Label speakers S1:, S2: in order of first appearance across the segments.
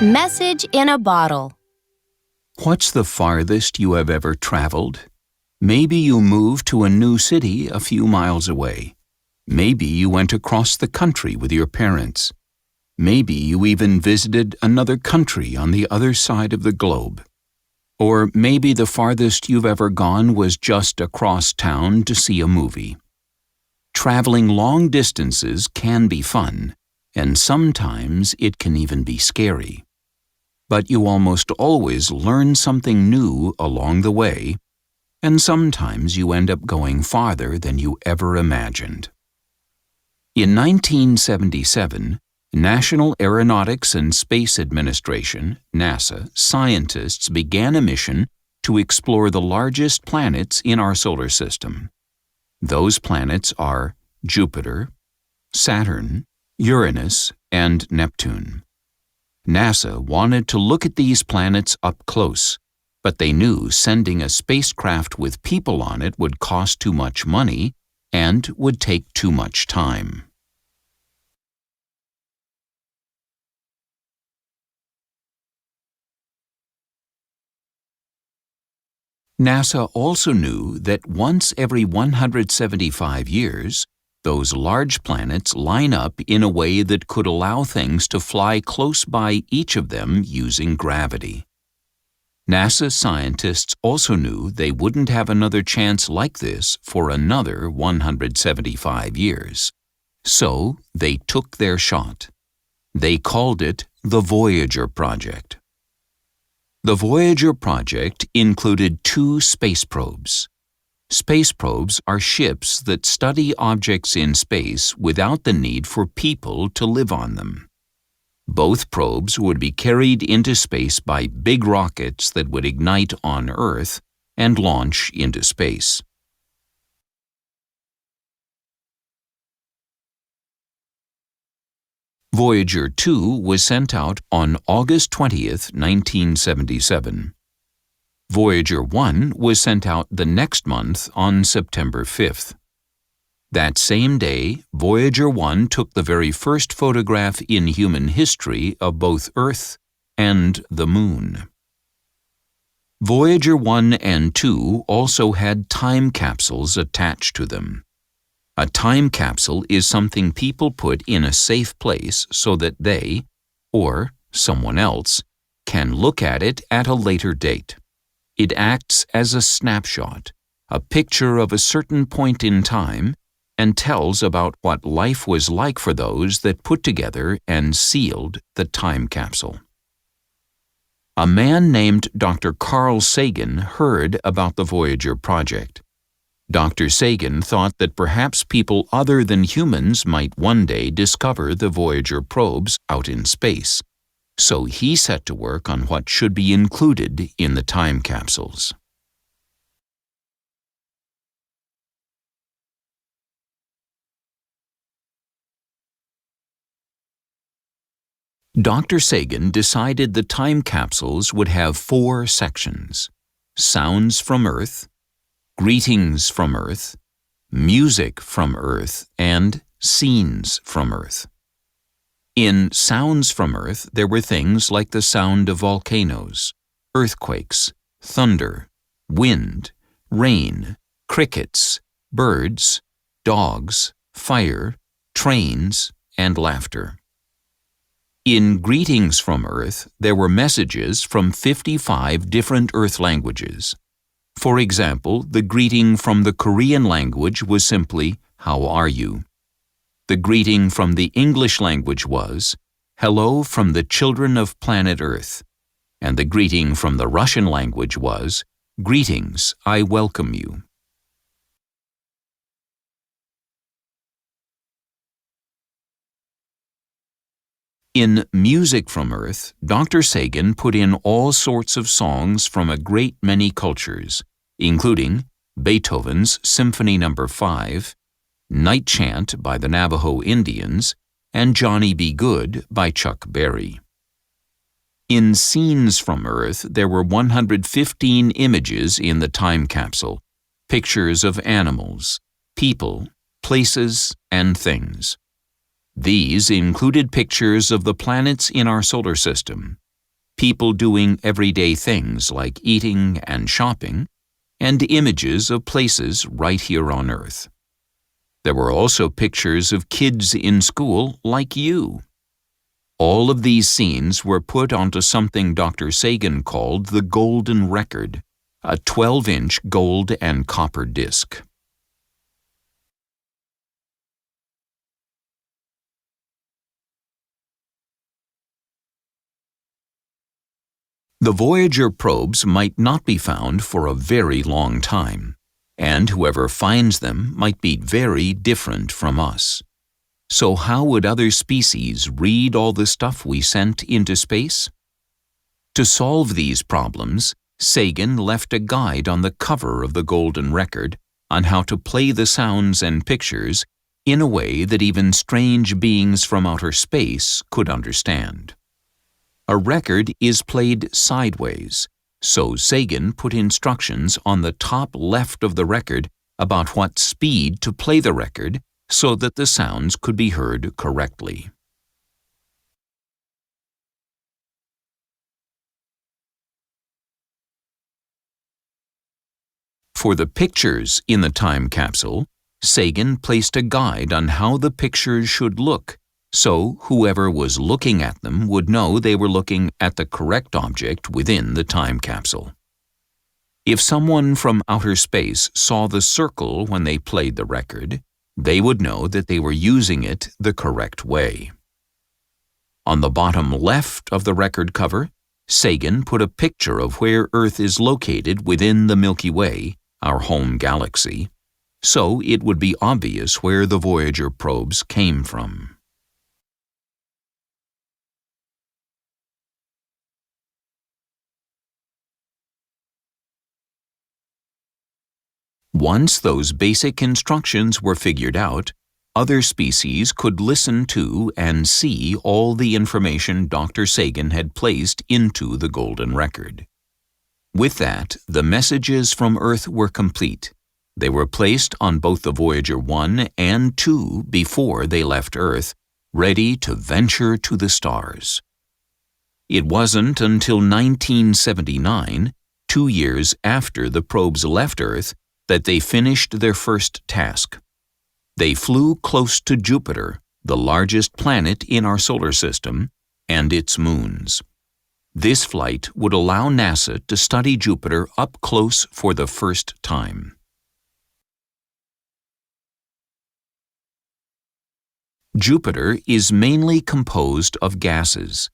S1: Message in a bottle.
S2: What's the farthest you have ever traveled? Maybe you moved to a new city a few miles away. Maybe you went across the country with your parents. Maybe you even visited another country on the other side of the globe. Or maybe the farthest you've ever gone was just across town to see a movie. Traveling long distances can be fun, and sometimes it can even be scary. But you almost always learn something new along the way, and sometimes you end up going farther than you ever imagined. In 1977, National Aeronautics and Space Administration, NASA, scientists began a mission to explore the largest planets in our solar system. Those planets are Jupiter, Saturn, Uranus, and Neptune. NASA wanted to look at these planets up close, but they knew sending a spacecraft with people on it would cost too much money and would take too much time. NASA also knew that once every 175 years, those large planets line up in a way that could allow things to fly close by each of them using gravity. NASA scientists also knew they wouldn't have another chance like this for another 175 years. So they took their shot. They called it the Voyager project. The Voyager project included 2 space probes. Space probes are ships that study objects in space without the need for people to live on them. Both probes would be carried into space by big rockets that would ignite on Earth and launch into space. Voyager 2 was sent out on August 20, 1977. Voyager 1 was sent out the next month on September 5th. That same day, Voyager 1 took the very first photograph in human history of both Earth and the Moon. Voyager 1 and 2 also had time capsules attached to them. A time capsule is something people put in a safe place so that they, or someone else, can look at it at a later date. It acts as a snapshot, a picture of a certain point in time, and tells about what life was like for those that put together and sealed the time capsule. A man named Dr. Carl Sagan heard about the Voyager project. Dr. Sagan thought that perhaps people other than humans might one day discover the Voyager probes out in space. So he set to work on what should be included in the time capsules. Dr. Sagan decided the time capsules would have 4 sections: Sounds from Earth, Greetings from Earth, Music from Earth, and Scenes from Earth. In Sounds from Earth, there were things like the sound of volcanoes, earthquakes, thunder, wind, rain, crickets, birds, dogs, fire, trains, and laughter. In Greetings from Earth, there were messages from 55 different Earth languages. For example, the greeting from the Korean language was simply, "How are you?" The greeting from the English language was, "Hello from the children of planet Earth," and the greeting from the Russian language was, "Greetings, I welcome you." In Music from Earth, Dr. Sagan put in all sorts of songs from a great many cultures, including Beethoven's Symphony No. 5, Night Chant by the Navajo Indians, and Johnny Be Good by Chuck Berry. In Scenes from Earth, there were 115 images in the time capsule, pictures of animals, people, places, and things. These included pictures of the planets in our solar system, people doing everyday things like eating and shopping, and images of places right here on Earth. There were also pictures of kids in school like you. All of these scenes were put onto something Dr. Sagan called the Golden Record, a 12-inch gold and copper disc. The Voyager probes might not be found for a very long time, and whoever finds them might be very different from us. So how would other species read all the stuff we sent into space? To solve these problems, Sagan left a guide on the cover of the Golden Record on how to play the sounds and pictures in a way that even strange beings from outer space could understand. A record is played sideways, so Sagan put instructions on the top left of the record about what speed to play the record so that the sounds could be heard correctly. For the pictures in the time capsule, Sagan placed a guide on how the pictures should look, so whoever was looking at them would know they were looking at the correct object within the time capsule. If someone from outer space saw the circle when they played the record, they would know that they were using it the correct way. On the bottom left of the record cover, Sagan put a picture of where Earth is located within the Milky Way, our home galaxy, so it would be obvious where the Voyager probes came from. Once those basic instructions were figured out, other species could listen to and see all the information Dr. Sagan had placed into the Golden Record. With that, the messages from Earth were complete. They were placed on both the Voyager 1 and 2 before they left Earth, ready to venture to the stars. It wasn't until 1979, 2 years after the probes left Earth, that they finished their first task. They flew close to Jupiter, the largest planet in our solar system, and its moons. This flight would allow NASA to study Jupiter up close for the first time. Jupiter is mainly composed of gases.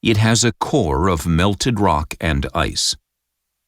S2: It has a core of melted rock and ice.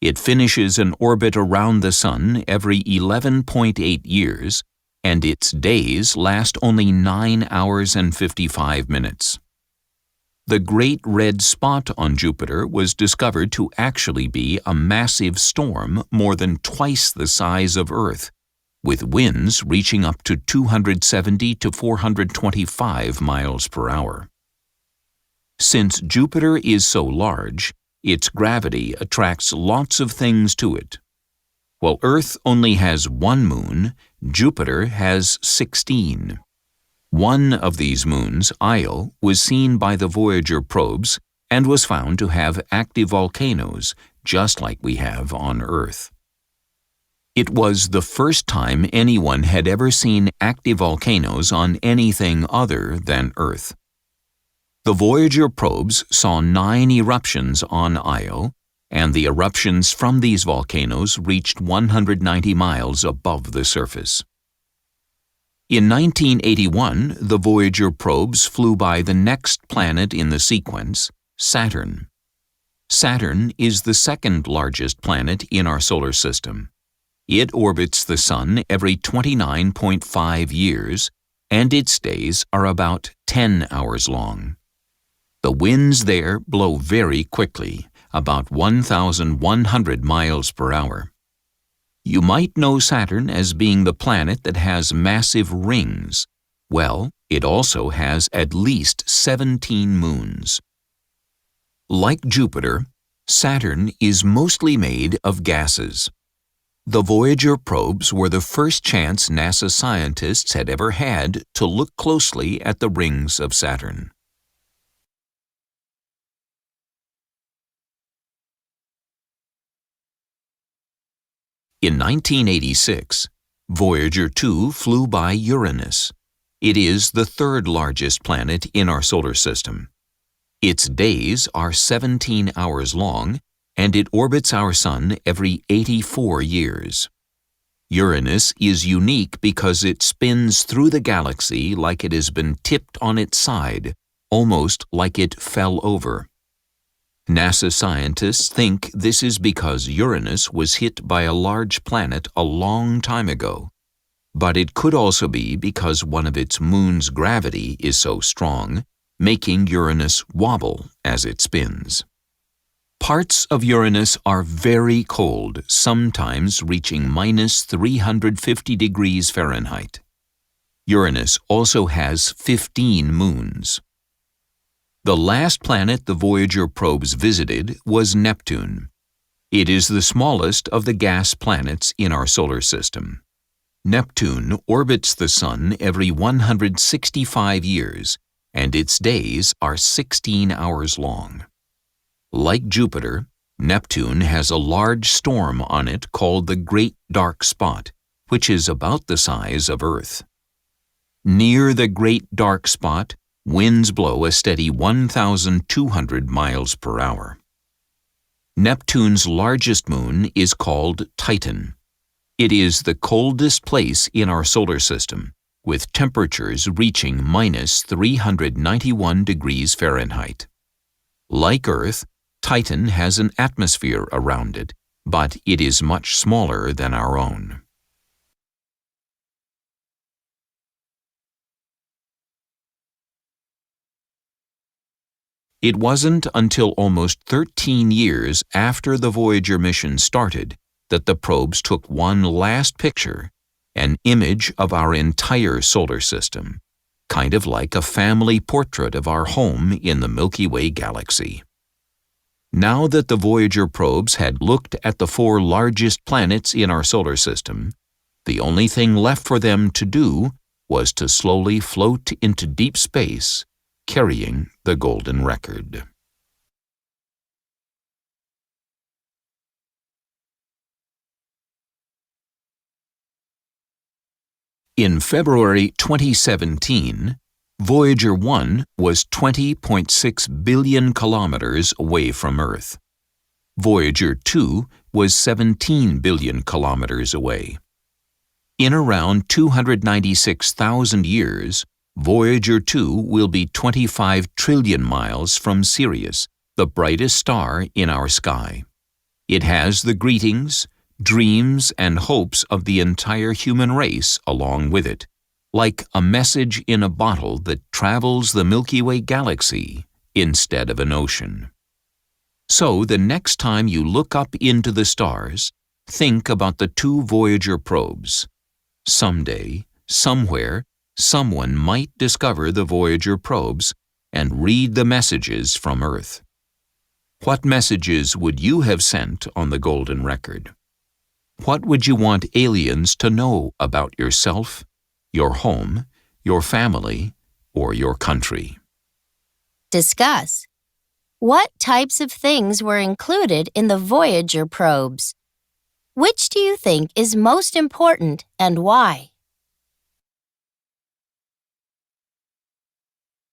S2: It finishes an orbit around the Sun every 11.8 years, and its days last only 9 hours and 55 minutes. The Great Red Spot on Jupiter was discovered to actually be a massive storm more than twice the size of Earth, with winds reaching up to 270 to 425 miles per hour. Since Jupiter is so large, its gravity attracts lots of things to it. While Earth only has one moon, Jupiter has 16. One of these moons, Io, was seen by the Voyager probes and was found to have active volcanoes, just like we have on Earth. It was the first time anyone had ever seen active volcanoes on anything other than Earth. The Voyager probes saw 9 eruptions on Io, and the eruptions from these volcanoes reached 190 miles above the surface. In 1981, the Voyager probes flew by the next planet in the sequence, Saturn. Saturn is the second largest planet in our solar system. It orbits the Sun every 29.5 years, and its days are about 10 hours long. The winds there blow very quickly, about 1,100 miles per hour. You might know Saturn as being the planet that has massive rings. Well, it also has at least 17 moons. Like Jupiter, Saturn is mostly made of gases. The Voyager probes were the first chance NASA scientists had ever had to look closely at the rings of Saturn. In 1986, Voyager 2 flew by Uranus. It is the third largest planet in our solar system. Its days are 17 hours long, and it orbits our Sun every 84 years. Uranus is unique because it spins through the galaxy like it has been tipped on its side, almost like it fell over. NASA scientists think this is because Uranus was hit by a large planet a long time ago, but it could also be because one of its moon's gravity is so strong, making Uranus wobble as it spins. Parts of Uranus are very cold, sometimes reaching minus 350 degrees Fahrenheit. Uranus also has 15 moons. The last planet the Voyager probes visited was Neptune. It is the smallest of the gas planets in our solar system. Neptune orbits the Sun every 165 years, and its days are 16 hours long. Like Jupiter, Neptune has a large storm on it called the Great Dark Spot, which is about the size of Earth. Near the Great Dark Spot, winds blow a steady 1,200 miles per hour. Neptune's largest moon is called Titan. It is the coldest place in our solar system, with temperatures reaching minus 391 degrees Fahrenheit. Like Earth, Titan has an atmosphere around it, but it is much smaller than our own. It wasn't until almost 13 years after the Voyager mission started that the probes took one last picture, an image of our entire solar system, kind of like a family portrait of our home in the Milky Way galaxy. Now that the Voyager probes had looked at the 4 largest planets in our solar system, the only thing left for them to do was to slowly float into deep space, carrying the golden record. In February 2017, Voyager 1 was 20.6 billion kilometers away from Earth. Voyager 2 was 17 billion kilometers away. In around 296,000 years, Voyager 2 will be 25 trillion miles from Sirius, the brightest star in our sky. It has the greetings, dreams, and hopes of the entire human race along with it, like a message in a bottle that travels the Milky Way galaxy instead of an ocean. So the next time you look up into the stars, think about the 2 Voyager probes. Someday, somewhere, someone might discover the Voyager probes and read the messages from Earth. What messages would you have sent on the golden record? What would you want aliens to know about yourself, your home, your family, or your country?
S1: Discuss. What types of things were included in the Voyager probes? Which do you think is most important and why?